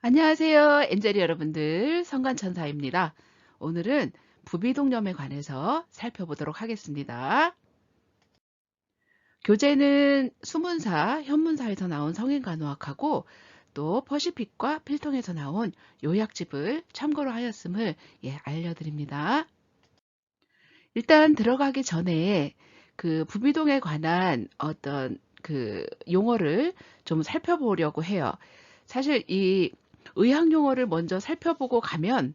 안녕하세요. 엔젤이 여러분들, 성관천사입니다. 오늘은 부비동염에 관해서 살펴보도록 하겠습니다. 교재는 수문사, 현문사에서 나온 성인간호학하고 또 퍼시픽과 필통에서 나온 요약집을 참고로 하였음을 알려드립니다. 일단 들어가기 전에 그 부비동에 관한 어떤 그 용어를 좀 살펴보려고 해요. 사실 이 의학 용어를 먼저 살펴보고 가면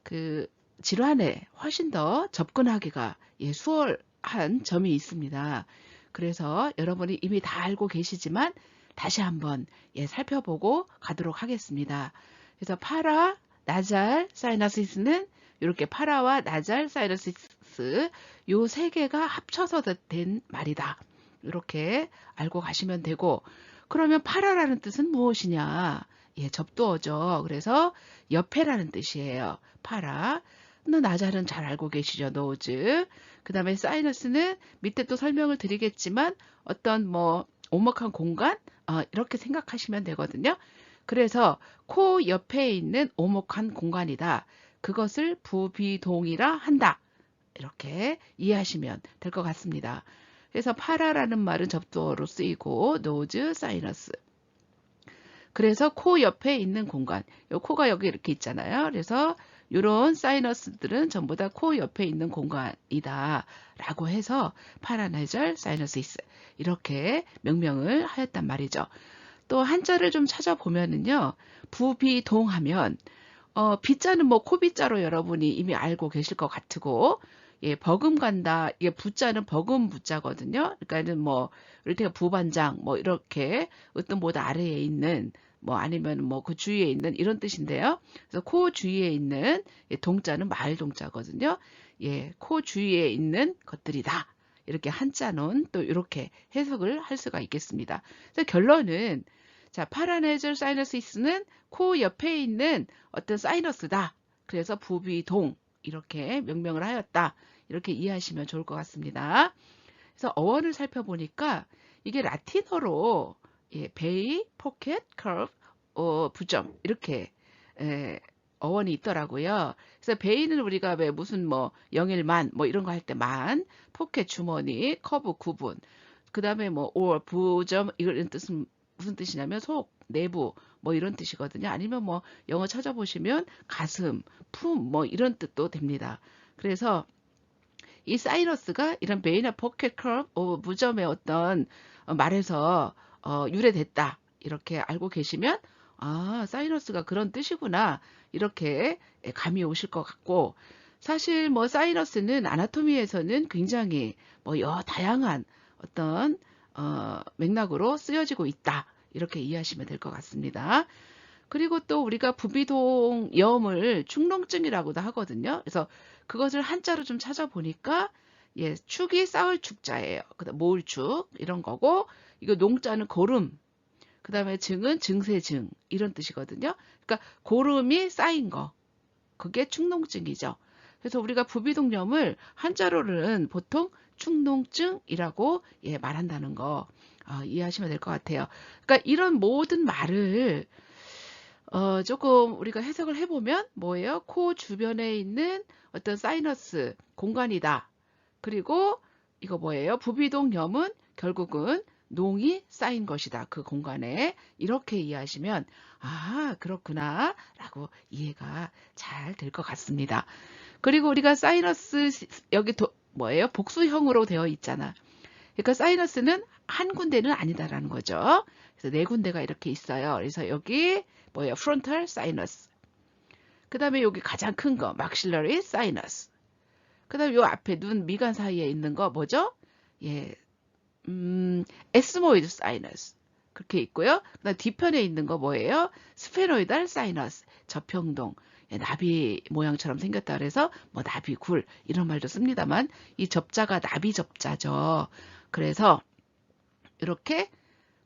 그 질환에 훨씬 더 접근하기가 수월한 점이 있습니다. 그래서 여러분이 이미 다 알고 계시지만 다시 한번 살펴보고 가도록 하겠습니다. 그래서 파라, 나잘, 사이너시스는 이렇게 파라와 나잘, 사이너시스 요 세 개가 합쳐서 된 말이다. 이렇게 알고 가시면 되고, 그러면 파라라는 뜻은 무엇이냐? 접두어죠. 그래서 옆에라는 뜻이에요. 파라. 나잘은 잘 알고 계시죠. 노즈. 그 다음에 사이너스는 밑에 또 설명을 드리겠지만 어떤 뭐 오목한 공간 이렇게 생각하시면 되거든요. 그래서 코 옆에 있는 오목한 공간이다. 그것을 부비동이라 한다. 이렇게 이해하시면 될 것 같습니다. 그래서 파라라는 말은 접두어로 쓰이고 노즈, 사이너스. 그래서 코 옆에 있는 공간, 요 코가 여기 이렇게 있잖아요. 그래서 이런 사이너스들은 전부 다 코 옆에 있는 공간이다 라고 해서 파라나이절 사이너시스 이렇게 명명을 하였단 말이죠. 또 한자를 좀 찾아보면은요, 부비동하면 비자는 뭐 코비자로 여러분이 이미 알고 계실 것 같고, 버금간다. 이게 부자는 버금 부자거든요. 그러니까는 뭐 이를테면 부반장 뭐 이렇게 어떤 보다 아래에 있는 뭐 아니면 뭐 그 주위에 있는 이런 뜻인데요. 그래서 코 주위에 있는 동자는 말 동자거든요. 코 주위에 있는 것들이다. 이렇게 한자는 또 이렇게 해석을 할 수가 있겠습니다. 그래서 결론은 자, 파라네절 사이너시스는 코 옆에 있는 어떤 사이너스다. 그래서 부비동 이렇게 명명을 하였다. 이렇게 이해하시면 좋을 것 같습니다. 그래서 어원을 살펴보니까 이게 라틴어로 베이, 포켓, 커브, 부점 이렇게 어원이 있더라고요. 그래서 베이는 우리가 왜 무슨 뭐 영일만 뭐 이런 거 할 때 만, 포켓 주머니, 커브 구분, 그 다음에 뭐 부점 이런 뜻은 무슨 뜻이냐면 속, 내부 뭐 이런 뜻이거든요. 아니면 뭐 영어 찾아보시면 가슴, 품 뭐 이런 뜻도 됩니다. 그래서 이 사이러스가 이런 베이나 포켓 커브 무점의 어떤 말에서 유래됐다. 이렇게 알고 계시면 사이러스가 그런 뜻이구나. 이렇게 감이 오실 것 같고 사실 뭐 사이러스는 아나토미에서는 굉장히 뭐 다양한 어떤 맥락으로 쓰여지고 있다. 이렇게 이해하시면 될 것 같습니다. 그리고 또 우리가 부비동염을 축농증이라고도 하거든요. 그래서 그것을 한자로 좀 찾아보니까 축이 쌓을 축자예요. 그다음 모을축 이런 거고 이거 농자는 고름. 그다음에 증은 증세증 이런 뜻이거든요. 그러니까 고름이 쌓인 거. 그게 축농증이죠. 그래서 우리가 부비동염을 한자로는 보통 축농증이라고 말한다는 거 이해하시면 될 것 같아요. 그러니까 이런 모든 말을 조금 우리가 해석을 해보면 뭐예요? 코 주변에 있는 어떤 사이너스 공간이다. 그리고 이거 뭐예요? 부비동염은 결국은 농이 쌓인 것이다. 그 공간에. 이렇게 이해하시면 그렇구나 라고 이해가 잘 될 것 같습니다. 그리고 우리가 사이너스 여기 뭐예요? 복수형으로 되어 있잖아. 그러니까 사이너스는 한 군데는 아니다라는 거죠. 그래서 네 군데가 이렇게 있어요. 그래서 여기 뭐예요? frontal sinus. 그 다음에 여기 가장 큰 거, maxillary sinus. 그 다음에 요 앞에 눈, 미간 사이에 있는 거 뭐죠? 예, ethmoid sinus. 그렇게 있고요. 그 다음 뒤편에 있는 거 뭐예요? sphenoidal sinus. 저평동. 나비 모양처럼 생겼다 그래서 뭐 나비굴 이런 말도 씁니다만 이 접자가 나비 접자죠. 그래서 이렇게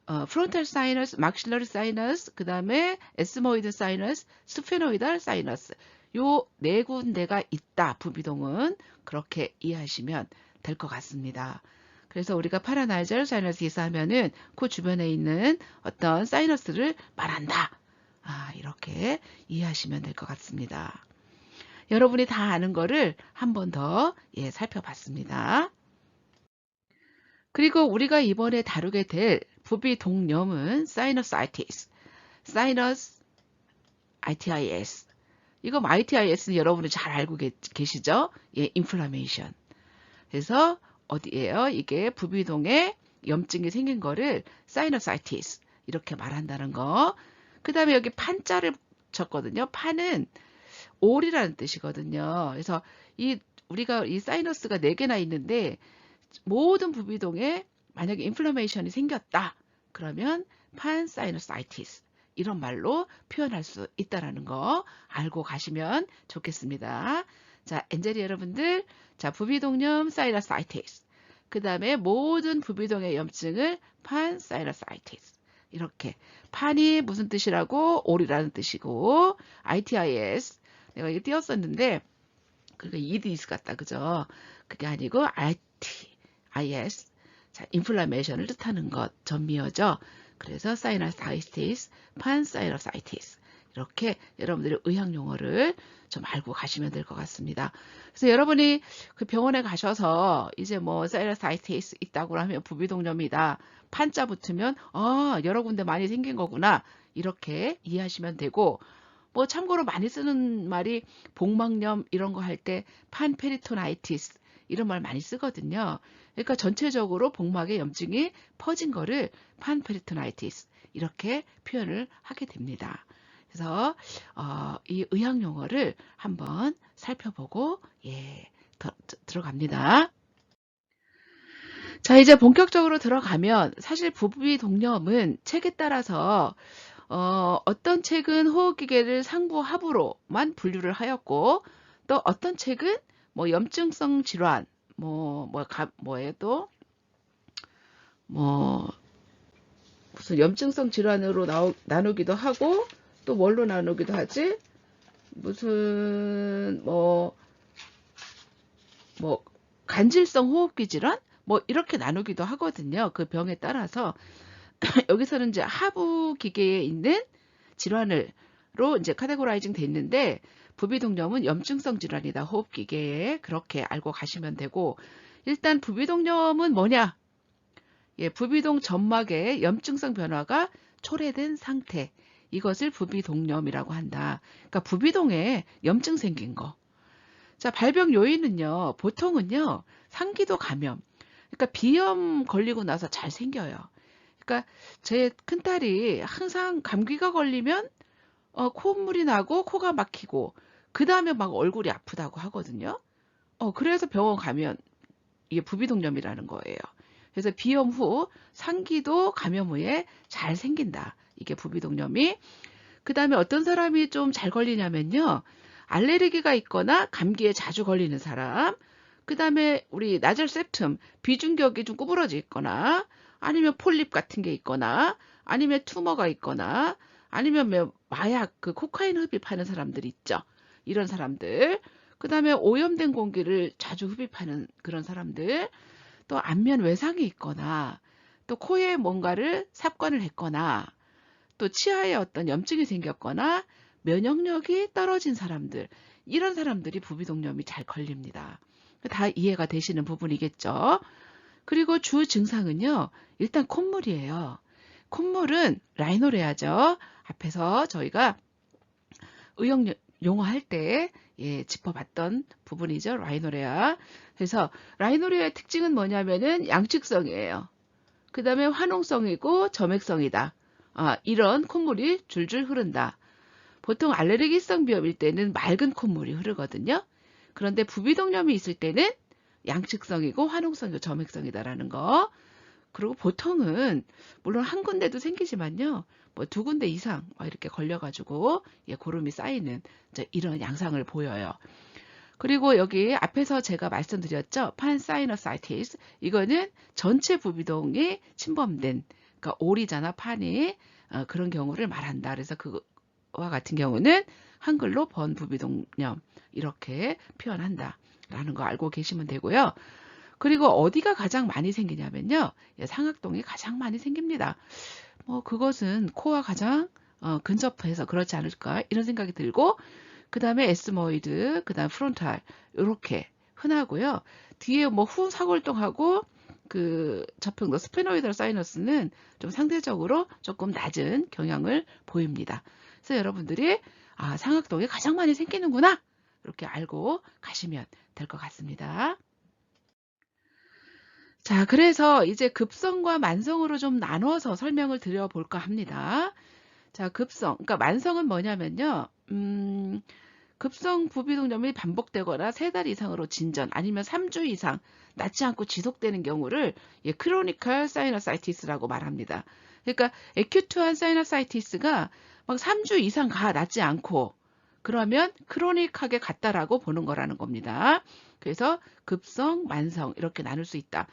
frontal sinus, maxillary sinus, 그 다음에 ethmoid sinus, sphenoidal sinus 요 네 군데가 있다. 부비동은 그렇게 이해하시면 될 것 같습니다. 그래서 우리가 파라나이절 사이너시스 하면은 그 주변에 있는 어떤 사이너스를 말한다. 이렇게 이해하시면 될 것 같습니다. 여러분이 다 아는 거를 한 번 더 살펴봤습니다. 그리고 우리가 이번에 다루게 될 부비동염은 sinusitis, sinus itis. 이거 itis는 여러분이 잘 알고 계시죠? inflammation. 그래서 어디예요? 이게 부비동에 염증이 생긴 거를 sinusitis 이렇게 말한다는 거. 그 다음에 여기 판자를 쳤거든요. 판은 올이라는 뜻이거든요. 그래서 우리가 이 사이너스가 4개나 있는데 모든 부비동에 만약에 인플레메이션이 생겼다. 그러면 판사이너사이티스 이런 말로 표현할 수 있다라는 거 알고 가시면 좋겠습니다. 자, 엔젤이 여러분들, 자, 부비동염 사이너사이티스. 그 다음에 모든 부비동의 염증을 판사이너사이티스. 이렇게 판이 무슨 뜻이라고? 올이라는 뜻이고 ITIS 내가 이거 띄웠었는데 그게 EDS 같다 그죠? 그게 아니고 ITIS 자, 인플라메이션을 뜻하는 것 전미어죠. 그래서 sinusitis, pansinusitis 이렇게 여러분들이 의학 용어를 좀 알고 가시면 될 것 같습니다. 그래서 여러분이 그 병원에 가셔서 이제 뭐 sinusitis 있다고 하면 부비동염이다. 판자 붙으면 여러 군데 많이 생긴 거구나. 이렇게 이해하시면 되고 뭐 참고로 많이 쓰는 말이 복막염 이런 거 할 때 판페리토나이티스 이런 말 많이 쓰거든요. 그러니까 전체적으로 복막에 염증이 퍼진 거를 판페리토나이티스 이렇게 표현을 하게 됩니다. 그래서 이 의학 용어를 한번 살펴보고 들어갑니다. 자, 이제 본격적으로 들어가면 사실 부비동염은 책에 따라서 어떤 책은 호흡기계를 상부 하부로만 분류를 하였고 또 어떤 책은 뭐 염증성 질환 뭐예요 또 뭐 무슨 염증성 질환으로 나누기도 하고 또 뭘로 나누기도 하지? 무슨 뭐 간질성 호흡기 질환 뭐 이렇게 나누기도 하거든요. 그 병에 따라서 여기서는 이제 하부 기계에 있는 질환으로 이제 카테고라이징 돼 있는데 부비동염은 염증성 질환이다. 호흡기계에 그렇게 알고 가시면 되고 일단 부비동염은 뭐냐? 부비동 점막의 염증성 변화가 초래된 상태. 이것을 부비동염이라고 한다. 그러니까 부비동에 염증 생긴 거. 자, 발병 요인은요. 보통은요. 상기도 감염. 그러니까 비염 걸리고 나서 잘 생겨요. 그러니까 제 큰딸이 항상 감기가 걸리면 콧물이 나고 코가 막히고 그 다음에 막 얼굴이 아프다고 하거든요. 그래서 병원 가면 이게 부비동염이라는 거예요. 그래서 비염 후 상기도 감염 후에 잘 생긴다. 이게 부비동염이. 그 다음에 어떤 사람이 좀 잘 걸리냐면요. 알레르기가 있거나 감기에 자주 걸리는 사람. 그 다음에 우리 나절 septum 비중격이 좀 구부러져 있거나 아니면 폴립 같은 게 있거나 아니면 투머가 있거나 아니면 마약 그 코카인 흡입하는 사람들 있죠. 이런 사람들. 그 다음에 오염된 공기를 자주 흡입하는 그런 사람들. 또 안면 외상이 있거나 또 코에 뭔가를 삽관을 했거나 또 치아에 어떤 염증이 생겼거나 면역력이 떨어진 사람들 이런 사람들이 부비동염이 잘 걸립니다. 다 이해가 되시는 부분이겠죠. 그리고 주 증상은요. 일단 콧물이에요. 콧물은 라이노레아죠. 앞에서 저희가 의학 용어 할 때 짚어봤던 부분이죠. 라이노레아. 그래서 라이노레아의 특징은 뭐냐면은 양측성이에요. 그 다음에 화농성이고 점액성이다. 이런 콧물이 줄줄 흐른다. 보통 알레르기성 비염일 때는 맑은 콧물이 흐르거든요. 그런데 부비동염이 있을 때는 양측성이고 화농성이고 점액성이다라는 거. 그리고 보통은 물론 한 군데도 생기지만요. 뭐 2군데 이상 이렇게 걸려가지고 고름이 쌓이는 이런 양상을 보여요. 그리고 여기 앞에서 제가 말씀드렸죠. 판사이너사이티스 이거는 전체 부비동이 침범된 그러니까 올이잖아 판이 그런 경우를 말한다. 그래서 그와 같은 경우는 한글로 번부비동염 이렇게 표현한다. 라는 거 알고 계시면 되고요. 그리고 어디가 가장 많이 생기냐면요. 상악동이 가장 많이 생깁니다. 그것은 코와 가장 근접해서 그렇지 않을까 이런 생각이 들고, 그 다음에 에스모이드, 그 다음 프론탈 이렇게 흔하고요. 뒤에 뭐 후사골동하고 그 저평도 스페노이드 사이너스는 좀 상대적으로 조금 낮은 경향을 보입니다. 그래서 여러분들이 상악동에 가장 많이 생기는구나 이렇게 알고 가시면 될 것 같습니다. 자, 그래서 이제 급성과 만성으로 좀 나눠서 설명을 드려볼까 합니다. 자, 급성, 그러니까 만성은 뭐냐면요. 급성 부비동염이 반복되거나 3달 이상으로 진전, 아니면 3주 이상 낫지 않고 지속되는 경우를 크로니컬 사이너사이티스라고 말합니다. 그러니까 에큐트한 사이너사이티스가 막 3주 이상 낫지 않고 그러면 크로닉하게 갔다라고 보는 거라는 겁니다. 그래서 급성, 만성 이렇게 나눌 수 있다.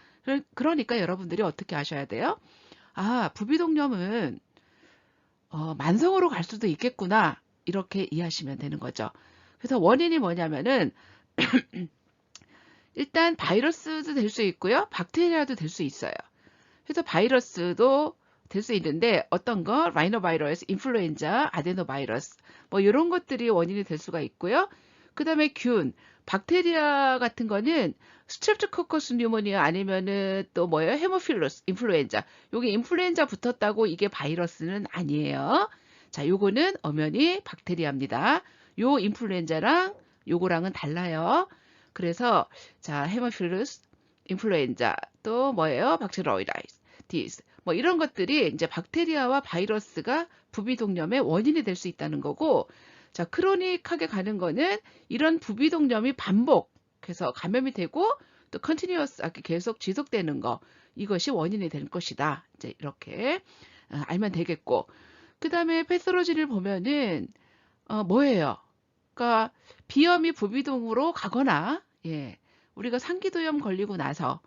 그러니까 여러분들이 어떻게 하셔야 돼요? 부비동염은 만성으로 갈 수도 있겠구나 이렇게 이해하시면 되는 거죠. 그래서 원인이 뭐냐면은 일단 바이러스도 될 수 있고요, 박테리아도 될 수 있어요. 그래서 바이러스도 될 수 있는데 어떤 거 라이노바이러스, 인플루엔자, 아데노바이러스 뭐 이런 것들이 원인이 될 수가 있고요. 그 다음에 균, 박테리아 같은 거는 스트랩토코커스 뉴모니아 아니면은 또 뭐예요? 헤모필러스 인플루엔자. 요게 인플루엔자 붙었다고 이게 바이러스는 아니에요. 자, 요거는 엄연히 박테리아입니다. 요 인플루엔자랑 요거랑은 달라요. 그래서 자, 헤모필러스 인플루엔자 또 뭐예요? 박테로이다이티스 뭐 이런 것들이 이제 박테리아와 바이러스가 부비동염의 원인이 될 수 있다는 거고, 자, 크로닉하게 가는 거는 이런 부비동염이 반복해서 감염이 되고 또 컨티뉴어스하게 계속 지속되는 거, 이것이 원인이 될 것이다. 이제 이렇게 알면 되겠고, 그 다음에 패스로지를 보면은 뭐예요? 그러니까 비염이 부비동으로 가거나, 우리가 상기도염 걸리고 나서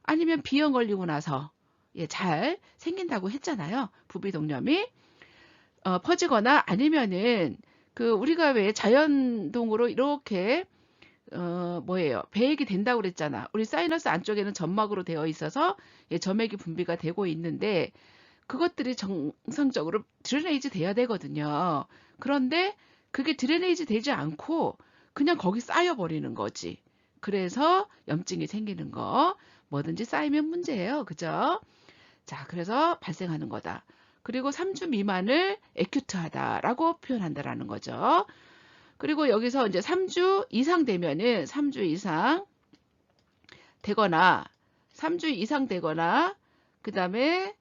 아니면 비염 걸리고 나서 잘 생긴다고 했잖아요. 부비동염이 퍼지거나 아니면은 그 우리가 왜 자연동으로 이렇게 뭐예요? 배액이 된다고 그랬잖아. 우리 사이너스 안쪽에는 점막으로 되어 있어서 점액이 분비가 되고 있는데 그것들이 정상적으로 드레네이지 돼야 되거든요. 그런데 그게 드레네이지 되지 않고 그냥 거기 쌓여 버리는 거지. 그래서 염증이 생기는 거. 뭐든지 쌓이면 문제예요. 그죠? 자, 그래서 발생하는 거다. 그리고 3주 미만을 에큐트하다라고 표현한다라는 거죠. 그리고 여기서 이제 3주 이상 되면은 3주 이상 되거나 3주 이상 되거나 그다음에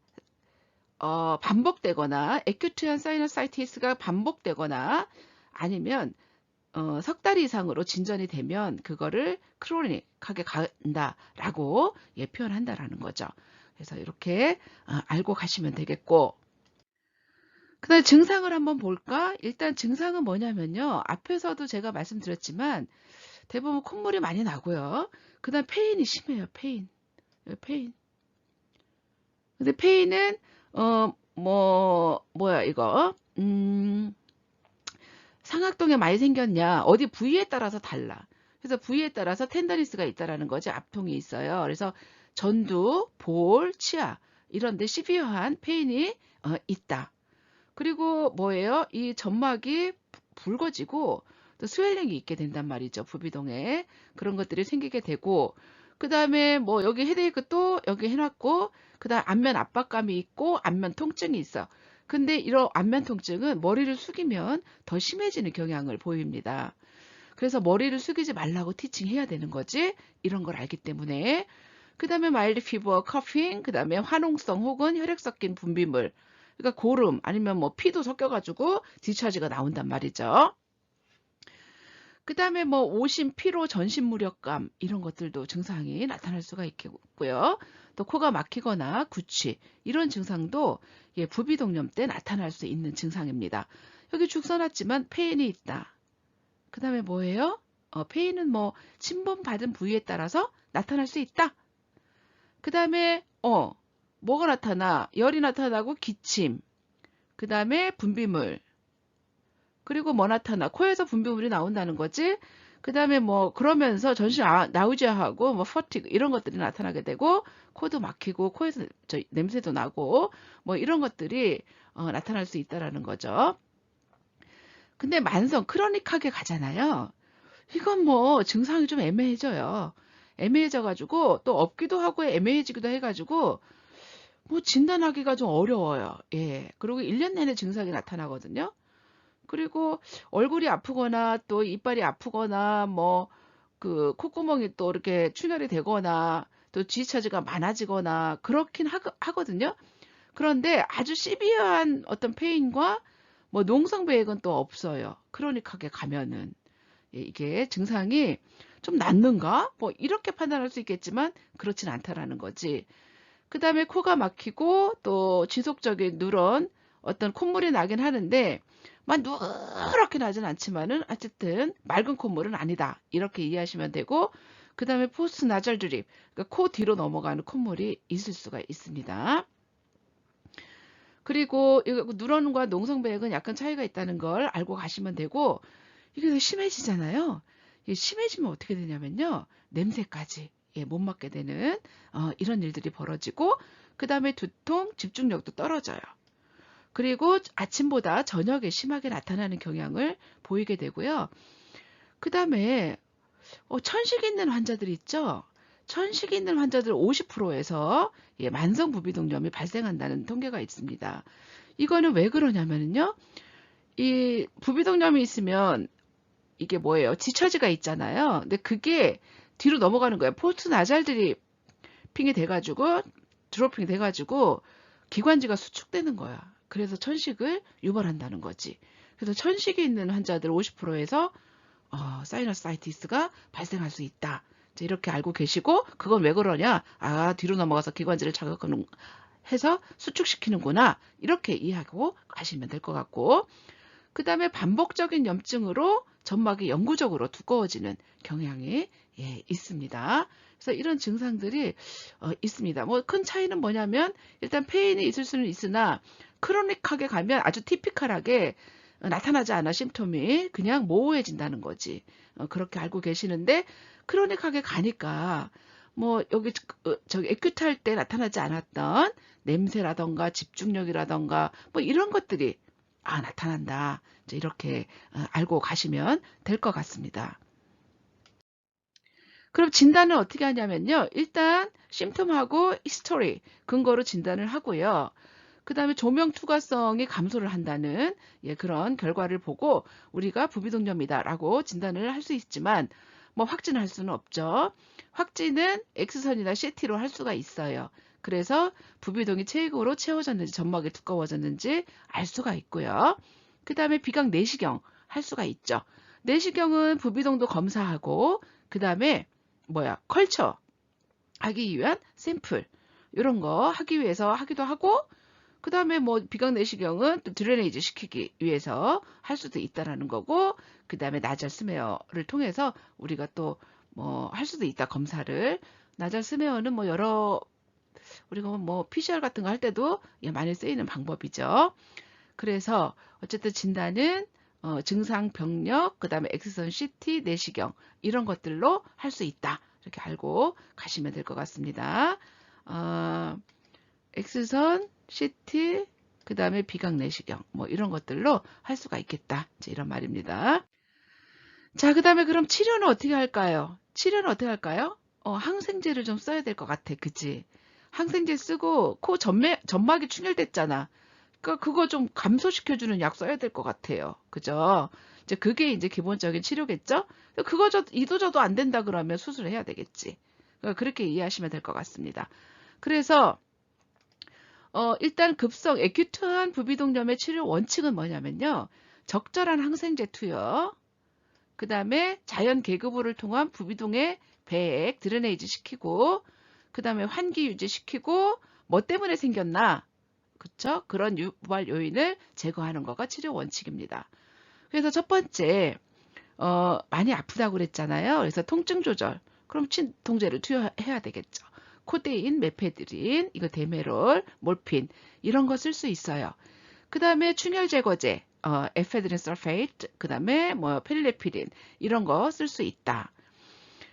반복되거나 에큐트한 사이너사이티스가 반복되거나 아니면 석 달 이상으로 진전이 되면 그거를 크로닉하게 간다라고 표현한다라는 거죠. 그래서 이렇게 알고 가시면 되겠고, 그 다음에 증상을 한번 볼까? 일단 증상은 뭐냐면요. 앞에서도 제가 말씀드렸지만 대부분 콧물이 많이 나고요. 그 다음 페인이 심해요. 페인. 근데 페인은 뭐야 이거 상악동에 많이 생겼냐, 어디 부위에 따라서 달라. 그래서 부위에 따라서 텐더니스가 있다라는 거지. 압통이 있어요. 그래서 전두, 볼, 치아 이런 데 시비어한 페인이 있다. 그리고 뭐예요? 이 점막이 붉어지고 또 스웰링이 있게 된단 말이죠. 부비동에 그런 것들이 생기게 되고, 그 다음에 뭐 여기 헤데이크 또 여기 해놨고, 그 다음 안면 압박감이 있고 안면 통증이 있어. 근데 이런 안면 통증은 머리를 숙이면 더 심해지는 경향을 보입니다. 그래서 머리를 숙이지 말라고 티칭해야 되는 거지. 이런 걸 알기 때문에. 그 다음에 마일드 피버, 커핑, 그 다음에 화농성 혹은 혈액 섞인 분비물. 그러니까 고름 아니면 뭐 피도 섞여가지고 디스차지가 나온단 말이죠. 그 다음에 뭐 오심, 피로, 전신 무력감 이런 것들도 증상이 나타날 수가 있고요. 또 코가 막히거나 구취 이런 증상도 부비동염 때 나타날 수 있는 증상입니다. 여기 죽 써놨지만 페인이 있다. 그 다음에 뭐예요? 페인은 뭐 침범받은 부위에 따라서 나타날 수 있다. 그 다음에 뭐가 나타나? 열이 나타나고 기침, 그 다음에 분비물, 그리고 뭐 나타나? 코에서 분비물이 나온다는 거지. 그 다음에 뭐 그러면서 전신 나우지아하고 뭐 퍼티그 이런 것들이 나타나게 되고 코도 막히고 코에서 냄새도 나고 뭐 이런 것들이 나타날 수 있다라는 거죠. 근데 만성 크로닉하게 가잖아요. 이건 뭐 증상이 좀 애매해져요. 애매해져가지고 또 없기도 하고 애매해지기도 해가지고 뭐 진단하기가 좀 어려워요. 예. 그리고 1년 내내 증상이 나타나거든요. 그리고 얼굴이 아프거나 또 이빨이 아프거나 뭐 그 콧구멍이 또 이렇게 충혈이 되거나 또 디스차지가 많아지거나 그렇긴 하거든요. 그런데 아주 시비한 어떤 페인과 뭐 농성배액은 또 없어요. 크로닉하게 가면은. 예, 이게 증상이 좀 낫는가? 뭐 이렇게 판단할 수 있겠지만 그렇진 않다라는 거지. 그 다음에 코가 막히고 또 지속적인 누런 어떤 콧물이 나긴 하는데 막 누렇게 나진 않지만은 어쨌든 맑은 콧물은 아니다. 이렇게 이해하시면 되고 그 다음에 포스트 나절 드립, 그러니까 코 뒤로 넘어가는 콧물이 있을 수가 있습니다. 그리고 누런과 농성배액은 약간 차이가 있다는 걸 알고 가시면 되고 이게 심해지잖아요. 이게 심해지면 어떻게 되냐면요. 냄새까지 못 맡게 되는 이런 일들이 벌어지고 그 다음에 두통, 집중력도 떨어져요. 그리고 아침보다 저녁에 심하게 나타나는 경향을 보이게 되고요. 그 다음에 천식이 있는 환자들 있죠. 천식이 있는 환자들 50%에서 만성 부비동염이 발생한다는 통계가 있습니다. 이거는 왜 그러냐면요. 이 부비동염이 있으면 이게 뭐예요? 지처지가 있잖아요. 근데 그게 뒤로 넘어가는 거예요. 포스트 나잘들이 핑이 돼가지고 드로핑이 돼가지고 기관지가 수축되는 거야. 그래서 천식을 유발한다는 거지. 그래서 천식이 있는 환자들 50%에서 사이너사이티스가 발생할 수 있다. 이렇게 알고 계시고 그건 왜 그러냐? 뒤로 넘어가서 기관지를 자극하는 해서 수축시키는구나. 이렇게 이해하고 가시면 될 것 같고 그 다음에 반복적인 염증으로 점막이 영구적으로 두꺼워지는 경향이 있습니다. 그래서 이런 증상들이 있습니다. 뭐 큰 차이는 뭐냐면 일단 페인이 있을 수는 있으나 크로닉하게 가면 아주 티피컬하게 나타나지 않아 심톰이 그냥 모호해진다는 거지. 그렇게 알고 계시는데 크로닉하게 가니까 뭐 여기 저기 에큐트할 때 나타나지 않았던 냄새라던가 집중력이라던가 뭐 이런 것들이 나타난다. 이렇게 알고 가시면 될 것 같습니다. 그럼 진단은 어떻게 하냐면요. 일단 심톰하고 히스토리 근거로 진단을 하고요. 그 다음에 조명 투과성이 감소를 한다는 그런 결과를 보고 우리가 부비동염이다라고 진단을 할 수 있지만 뭐 확진할 수는 없죠. 확진은 X선이나 CT로 할 수가 있어요. 그래서 부비동이 체액으로 채워졌는지 점막이 두꺼워졌는지 알 수가 있고요. 그 다음에 비강 내시경 할 수가 있죠. 내시경은 부비동도 검사하고 그 다음에 컬처 하기 위한 샘플 이런 거 하기 위해서 하기도 하고 그 다음에 뭐 비강 내시경은 또 드레네이즈 시키기 위해서 할 수도 있다라는 거고 그 다음에 나잘 스메어를 통해서 우리가 또 뭐 할 수도 있다 검사를 나잘 스메어는 뭐 여러 우리가 뭐 PCR 같은 거 할 때도 많이 쓰이는 방법이죠. 그래서 어쨌든 진단은 증상 병력, 그 다음에 엑스선 CT, 내시경 이런 것들로 할 수 있다. 이렇게 알고 가시면 될 것 같습니다. 엑스선, CT, 그 다음에 비강 내시경 뭐 이런 것들로 할 수가 있겠다. 이런 말입니다. 자, 그 다음에 그럼 치료는 어떻게 할까요? 치료는 어떻게 할까요? 항생제를 좀 써야 될 것 같아. 그치? 항생제 쓰고 코 점막이 충혈됐잖아. 그러니까 그거 좀 감소시켜주는 약 써야 될 것 같아요. 그죠? 이제 그게 이제 기본적인 치료겠죠? 이도저도 안 된다 그러면 수술해야 되겠지. 그러니까 그렇게 이해하시면 될 것 같습니다. 그래서 일단 급성 에큐트한 부비동염의 치료 원칙은 뭐냐면요. 적절한 항생제 투여, 그 다음에 자연 계급부를 통한 부비동의 배액 드레네이즈 시키고 그 다음에 환기 유지시키고 뭐 때문에 생겼나 그쵸? 그런 유발 요인을 제거하는 거가 치료 원칙입니다. 그래서 첫 번째 많이 아프다고 그랬잖아요. 그래서 통증 조절 그럼 진통제를 투여해야 되겠죠. 코데인, 메페드린, 이거 데메롤, 몰핀 이런 거 쓸 수 있어요. 그 다음에 충혈 제거제 에페드린 설페이트, 그 다음에 뭐 필리피린 이런 거 쓸 수 있다.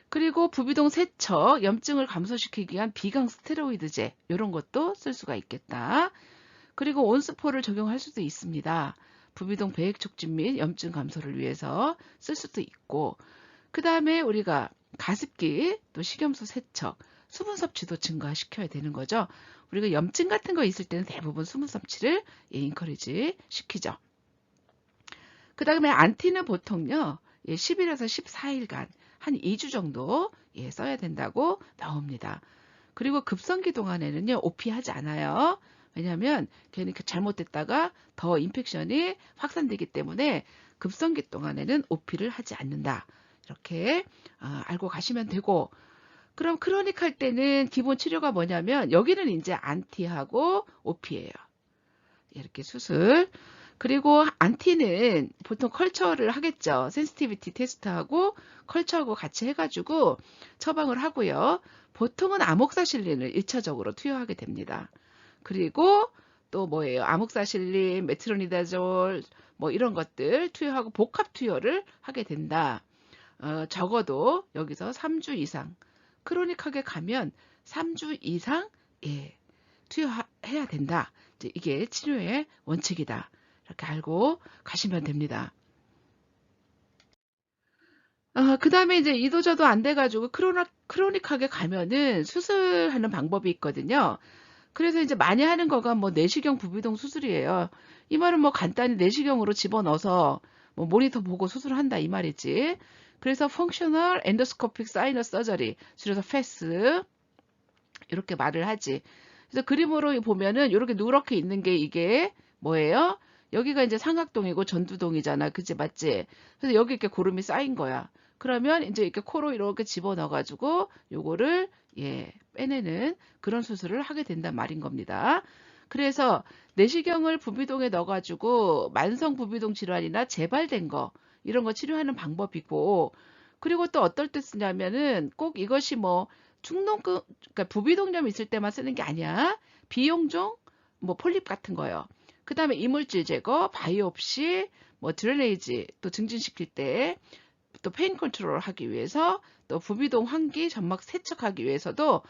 그리고 부비동 세척, 염증을 감소시키기 위한 비강 스테로이드제 이런 것도 쓸 수가 있겠다. 그리고 온스포를 적용할 수도 있습니다. 부비동 배액 촉진 및 염증 감소를 위해서 쓸 수도 있고, 그 다음에 우리가 가습기, 또 식염수 세척, 수분 섭취도 증가시켜야 되는 거죠. 우리가 염증 같은 거 있을 때는 대부분 수분 섭취를 인커리지 시키죠. 그 다음에 안티는 보통요, 10일에서 14일간 한 2주 정도 써야 된다고 나옵니다. 그리고 급성기 동안에는요, 오피하지 않아요. 왜냐하면 괜히 잘못됐다가 더 인펙션이 확산되기 때문에 급성기 동안에는 오피를 하지 않는다. 이렇게 알고 가시면 되고, 그럼 크로닉 할 때는 기본 치료가 뭐냐면 여기는 이제 안티하고 오피예요. 이렇게 수술. 그리고 안티는 보통 컬처를 하겠죠. 센시티비티 테스트하고 컬처하고 같이 해가지고 처방을 하고요. 보통은 아목사실린을 1차적으로 투여하게 됩니다. 그리고 또 뭐예요? 아목사실린, 메트로니다졸 뭐 이런 것들 투여하고 복합 투여를 하게 된다. 적어도 여기서 3주 이상 크로닉하게 가면 3주 이상 투여해야 된다. 이게 치료의 원칙이다. 이렇게 알고 가시면 됩니다. 그 다음에 이제 이도저도 안 돼가지고 크로닉하게 가면은 수술하는 방법이 있거든요. 그래서 이제 많이 하는 거가 뭐 내시경 부비동 수술이에요. 이 말은 뭐 간단히 내시경으로 집어넣어서 뭐 모니터 보고 수술한다 이 말이지. 그래서 펑셔널 엔도스코픽 사이너스 서저리, 줄여서 FES 이렇게 말을 하지. 그래서 그림으로 보면은 이렇게 누렇게 있는 게 이게 뭐예요? 여기가 이제 삼각동이고 전두동이잖아. 그치 맞지? 그래서 여기 이렇게 고름이 쌓인 거야. 그러면 이제 이렇게 코로 이렇게 집어넣어가지고 요거를 빼내는 그런 수술을 하게 된단 말인 겁니다. 그래서 내시경을 부비동에 넣어가지고 만성 부비동 질환이나 재발된 거 이런 거 치료하는 방법이고, 그리고 또 어떨 때 쓰냐면은 꼭 이것이 뭐 중동근, 그러니까 부비동염 있을 때만 쓰는 게 아니야. 비용종, 뭐 폴립 같은 거요. 그 다음에 이물질 제거, 바이옵시, 뭐 드레네이지 또 증진시킬 때, 또 페인 컨트롤 하기 위해서, 또 부비동 환기 점막 세척하기 위해서도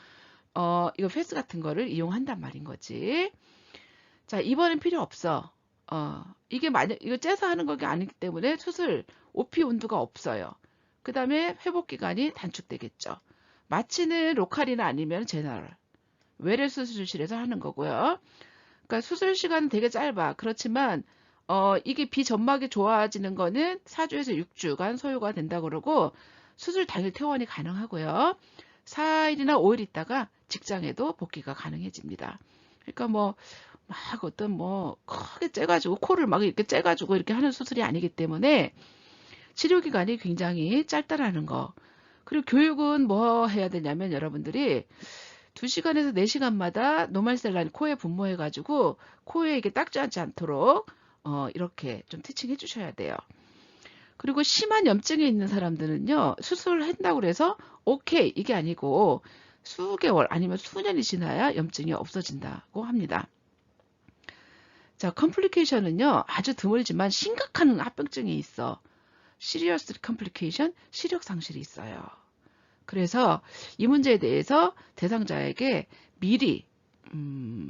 이거 패스 같은 거를 이용한단 말인 거지. 자, 이번엔 필요 없어. 이게 만약 이거 째서 하는 것이 아니기 때문에 수술 OP 온도가 없어요. 그 다음에 회복 기간이 단축되겠죠. 마취는 로컬이나 아니면 제너럴, 외래 수술실에서 하는 거고요. 그러니까 수술 시간은 되게 짧아. 그렇지만 이게 비점막이 좋아지는 거는 4주에서 6주간 소요가 된다고 그러고, 수술 당일 퇴원이 가능하고요. 4일이나 5일 있다가 직장에도 복귀가 가능해집니다. 그러니까 뭐 막 어떤 뭐 크게 째가지고 코를 막 이렇게 째가지고 이렇게 하는 수술이 아니기 때문에 치료 기간이 굉장히 짧다라는 거. 그리고 교육은 뭐 해야 되냐면 여러분들이 2시간에서 4시간마다 노말셀란 코에 분모해가지고 코에 이게 딱지 않지 않도록 이렇게 좀 티칭 해주셔야 돼요. 그리고 심한 염증이 있는 사람들은요, 수술을 한다고 해서 오케이 이게 아니고 수개월 아니면 수년이 지나야 염증이 없어진다고 합니다. 자, 컴플리케이션은요, 아주 드물지만 심각한 합병증이 있어. 시리어스 컴플리케이션, 시력 상실이 있어요. 그래서 이 문제에 대해서 대상자에게 미리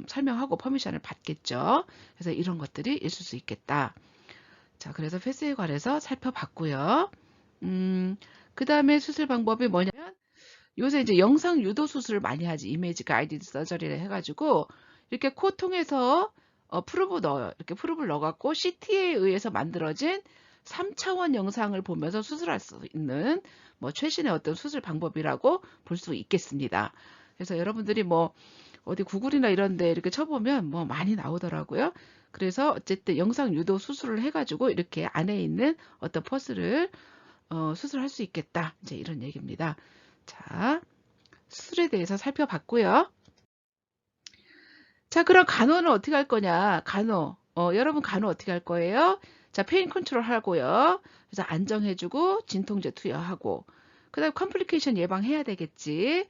설명하고 퍼미션을 받겠죠. 그래서 이런 것들이 있을 수 있겠다. 자, 그래서 패스에 관해서 살펴봤고요. 그 다음에 수술 방법이 뭐냐면 요새 이제 영상 유도 수술을 많이 하지. 이미지 가이디드 서저리를 해가지고 이렇게 코 통해서 프루브 넣어요. 이렇게 프루브를 넣어갖고 CT에 의해서 만들어진 3차원 영상을 보면서 수술할 수 있는 뭐 최신의 어떤 수술 방법이라고 볼 수 있겠습니다. 그래서 여러분들이 뭐 어디 구글이나 이런 데 이렇게 쳐보면 뭐 많이 나오더라고요. 그래서 어쨌든 영상 유도 수술을 해가지고 이렇게 안에 있는 어떤 퍼스를 수술할 수 있겠다. 이제 이런 얘기입니다. 자, 수술에 대해서 살펴봤고요. 자, 그럼 간호는 어떻게 할 거냐? 간호. 여러분 간호 어떻게 할 거예요? 자, 페인 컨트롤 하고요. 그래서 안정해주고 진통제 투여하고. 그 다음에 컴플리케이션 예방해야 되겠지.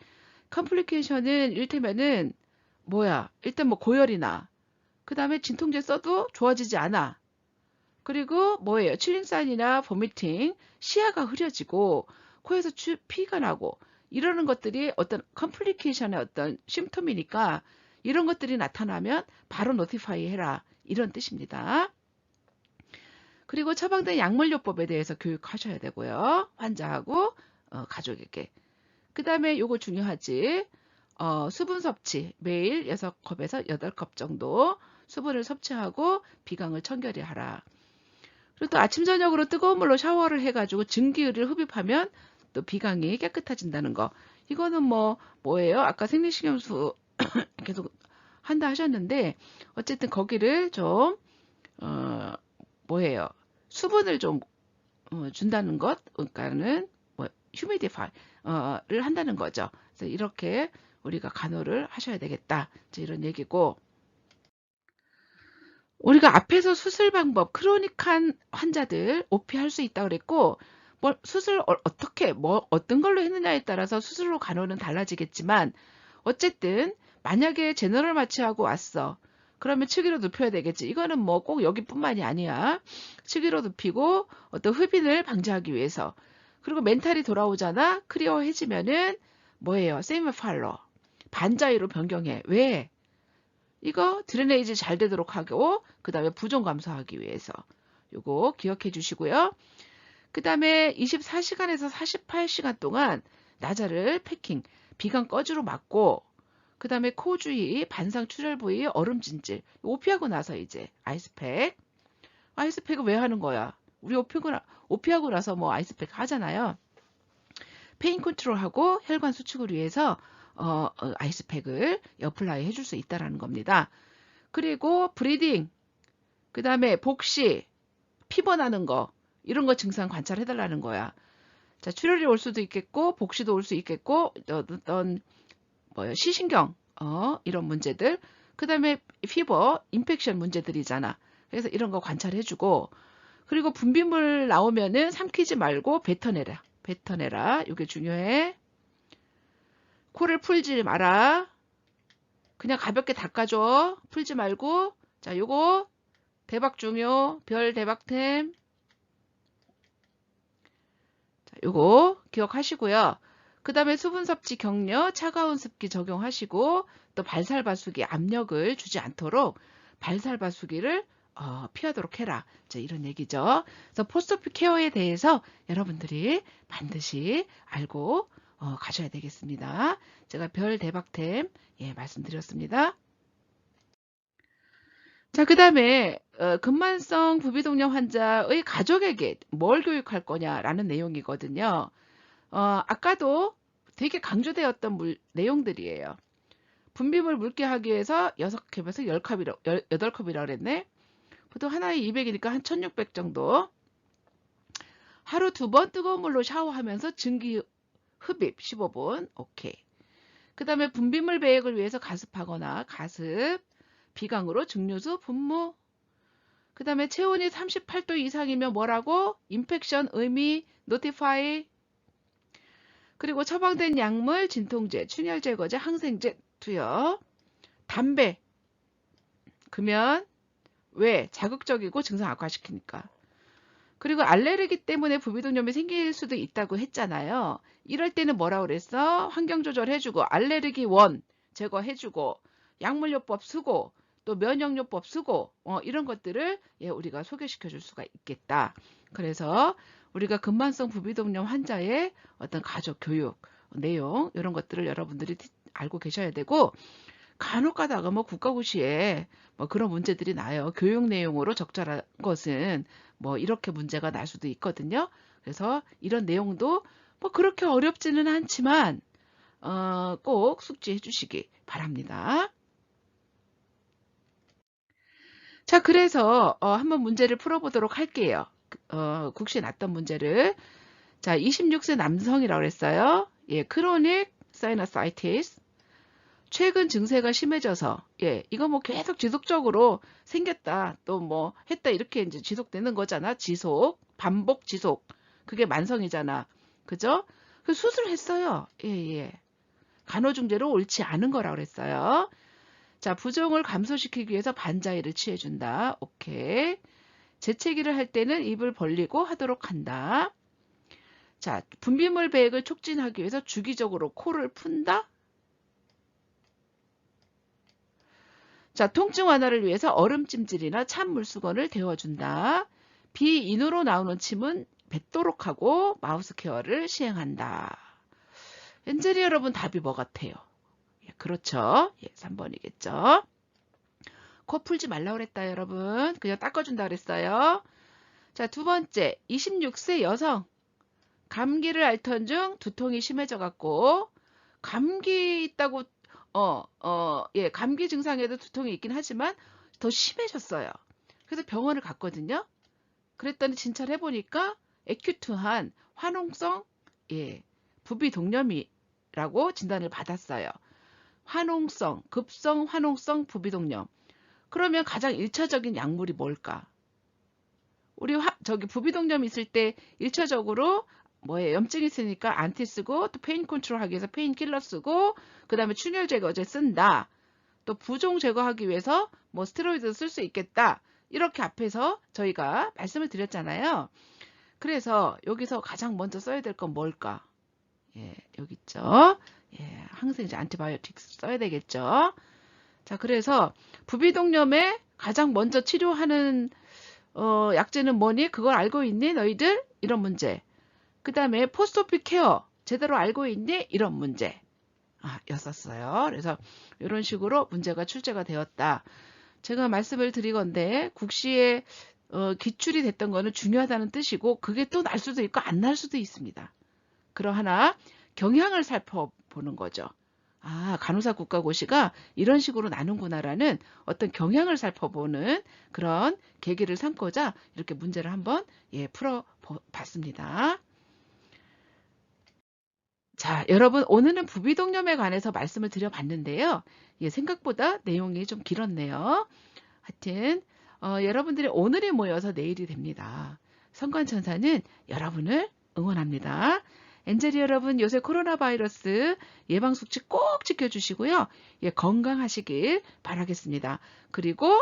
컴플리케이션은 이를테면은 뭐야? 일단 뭐 고열이나 그 다음에 진통제 써도 좋아지지 않아. 그리고 뭐예요? 칠링사인이나 보미팅, 시야가 흐려지고 코에서 피가 나고 이러는 것들이 어떤 컴플리케이션의 어떤 심텀이니까 이런 것들이 나타나면 바로 노티파이 해라. 이런 뜻입니다. 그리고 처방된 약물요법에 대해서 교육하셔야 되고요. 환자하고 가족에게. 그 다음에 요거 중요하지. 수분 섭취 매일 6컵에서 8컵 정도 수분을 섭취하고 비강을 청결히 하라. 그리고 또 아침 저녁으로 뜨거운 물로 샤워를 해가지고 증기를 흡입하면 또 비강이 깨끗해진다는 거. 이거는 뭐예요? 아까 생리식염수 계속 한다 하셨는데 어쨌든 거기를 좀 뭐예요? 수분을 좀 준다는 것, 그러니까는 휴미디파이를 한다는 거죠. 그래서 이렇게 우리가 간호를 하셔야 되겠다. 이런 얘기고. 우리가 앞에서 수술 방법, 크로닉한 환자들 OP 할 수 있다 그랬고, 수술 어떻게, 어떤 걸로 했느냐에 따라서 수술로 간호는 달라지겠지만, 어쨌든 만약에 제너럴 마취하고 왔어. 그러면 치기로 눕혀야 되겠지. 이거는 꼭 여기뿐만이 아니야. 치기로 눕히고 어떤 흡인을 방지하기 위해서. 그리고 멘탈이 돌아오잖아. 클리어해지면은 뭐예요? 세미팔로 반자위로 변경해. 왜? 이거 드레네이지 잘 되도록 하고 그 다음에 부종 감소하기 위해서. 요거 기억해 주시고요. 그 다음에 24시간에서 48시간 동안 나자를 패킹, 비강 꺼주로 막고 그 다음에 코 주위, 반상 출혈 부위, 얼음 진질. 오피하고 나서 이제 아이스팩. 아이스팩을 왜 하는 거야? 우리 오피하고 나서 아이스팩 하잖아요. 페인 컨트롤하고 혈관 수축을 위해서 아이스팩을 어플라이 해줄 수 있다는 겁니다. 그리고 브리딩, 그 다음에 복시, 피버 나는 거 이런 거 증상 관찰해달라는 거야. 자, 출혈이 올 수도 있겠고 복시도 올 수 있겠고 어떤 시신경 이런 문제들, 그 다음에 피버, 인펙션 문제들이잖아. 그래서 이런 거 관찰해주고, 그리고 분비물 나오면은 삼키지 말고 뱉어내라. 뱉어내라. 이게 중요해. 코를 풀지 마라. 그냥 가볍게 닦아줘. 풀지 말고. 자, 요거 대박 중요. 별 대박템. 자, 요거 기억하시고요. 그 다음에 수분 섭취 격려, 차가운 습기 적용하시고 또 발살바수기 압력을 주지 않도록 발살바수기를 피하도록 해라. 자, 이런 얘기죠. 그래서 포스트오피 케어에 대해서 여러분들이 반드시 알고 가셔야 되겠습니다. 제가 별 대박템 말씀드렸습니다. 자, 그 다음에 근만성 부비동력 환자의 가족에게 뭘 교육할 거냐라는 내용이거든요. 아까도 되게 강조되었던 내용들이에요. 분비물 묽게 하기 위해서 6컵에서 8컵이라고 그랬네. 보통 하나에 200이니까 한 1600 정도. 하루 2번 뜨거운 물로 샤워하면서 증기 흡입 15분. 오케이. 그 다음에 분비물 배액을 위해서 가습하거나 가습, 비강으로 증류수, 분무. 그 다음에 체온이 38도 이상이면 뭐라고? 인펙션, 의미, 노티파이. 그리고 처방된 약물, 진통제, 충혈 제거제, 항생제 투여. 담배, 금연. 왜? 자극적이고 증상 악화시키니까. 그리고 알레르기 때문에 부비동염이 생길 수도 있다고 했잖아요. 이럴 때는 뭐라고 그랬어? 환경 조절해주고 알레르기 원 제거해주고 약물요법 쓰고 또 면역요법 쓰고 이런 것들을 우리가 소개시켜 줄 수가 있겠다. 그래서 우리가 근만성 부비동염 환자의 어떤 가족 교육 내용 이런 것들을 여러분들이 알고 계셔야 되고, 간혹 가다가 국가고시에 그런 문제들이 나요. 교육 내용으로 적절한 것은 이렇게 문제가 날 수도 있거든요. 그래서 이런 내용도 그렇게 어렵지는 않지만 꼭 숙지해 주시기 바랍니다. 자, 그래서 한번 문제를 풀어보도록 할게요. 국시에 났던 문제를. 자, 26세 남성이라고 그랬어요. 예, 크로닉 사이너사이티스. 최근 증세가 심해져서 이거 계속 지속적으로 생겼다 또 했다 이렇게 이제 지속되는 거잖아. 지속, 반복 지속. 그게 만성이잖아. 그죠? 그 수술했어요. 예. 간호중재로 옳지 않은 거라고 그랬어요. 자, 부종을 감소시키기 위해서 반자위를 취해준다. 오케이. 재채기를 할 때는 입을 벌리고 하도록 한다. 자, 분비물 배액을 촉진하기 위해서 주기적으로 코를 푼다. 자, 통증 완화를 위해서 얼음찜질이나 찬 물수건을 데워준다. 비인으로 나오는 침은 뱉도록 하고 마우스 케어를 시행한다. 엔젤이 여러분 답이 뭐 같아요? 예, 그렇죠. 예, 3번이겠죠. 코 풀지 말라고 그랬다 여러분. 그냥 닦아준다 그랬어요. 자, 두 번째 26세 여성. 감기를 앓던 중 두통이 심해져 갖고 감기 있다고 예, 감기 증상에도 두통이 있긴 하지만 더 심해졌어요. 그래서 병원을 갔거든요. 그랬더니 진찰 해보니까 에큐트한 화농성 예, 부비동염이라고 진단을 받았어요. 화농성, 급성 화농성 부비동염. 그러면 가장 1차적인 약물이 뭘까? 우리 부비동염 있을 때 1차적으로 뭐예요? 염증이 있으니까 안티 쓰고 또 페인 컨트롤 하기 위해서 페인킬러 쓰고 그다음에 충혈 제거제 쓴다. 또 부종 제거하기 위해서 뭐 스테로이드 쓸 수 있겠다. 이렇게 앞에서 저희가 말씀을 드렸잖아요. 그래서 여기서 가장 먼저 써야 될 건 뭘까? 예, 여기 있죠. 예, 항생제 안티바이오틱 써야 되겠죠. 자, 그래서 부비동염에 가장 먼저 치료하는 약제는 뭐니? 그걸 알고 있니? 너희들? 이런 문제. 그 다음에 포스트오피 케어 제대로 알고 있니? 이런 문제. 였었어요. 그래서 이런 식으로 문제가 출제가 되었다. 제가 말씀을 드리건데 국시에 기출이 됐던 거는 중요하다는 뜻이고 그게 또 날 수도 있고 안 날 수도 있습니다. 그러하나 경향을 살펴보는 거죠. 간호사 국가고시가 이런 식으로 나누구나라는 어떤 경향을 살펴보는 그런 계기를 삼고자 이렇게 문제를 한번 풀어봤습니다. 자, 여러분 오늘은 부비동염에 관해서 말씀을 드려봤는데요. 생각보다 내용이 좀 길었네요. 하여튼 여러분들이 오늘이 모여서 내일이 됩니다. 성관천사는 여러분을 응원합니다. 엔젤이 여러분 요새 코로나 바이러스 예방수칙 꼭 지켜주시고요. 건강하시길 바라겠습니다. 그리고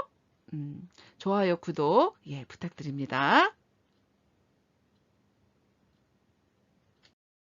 좋아요, 구독 부탁드립니다.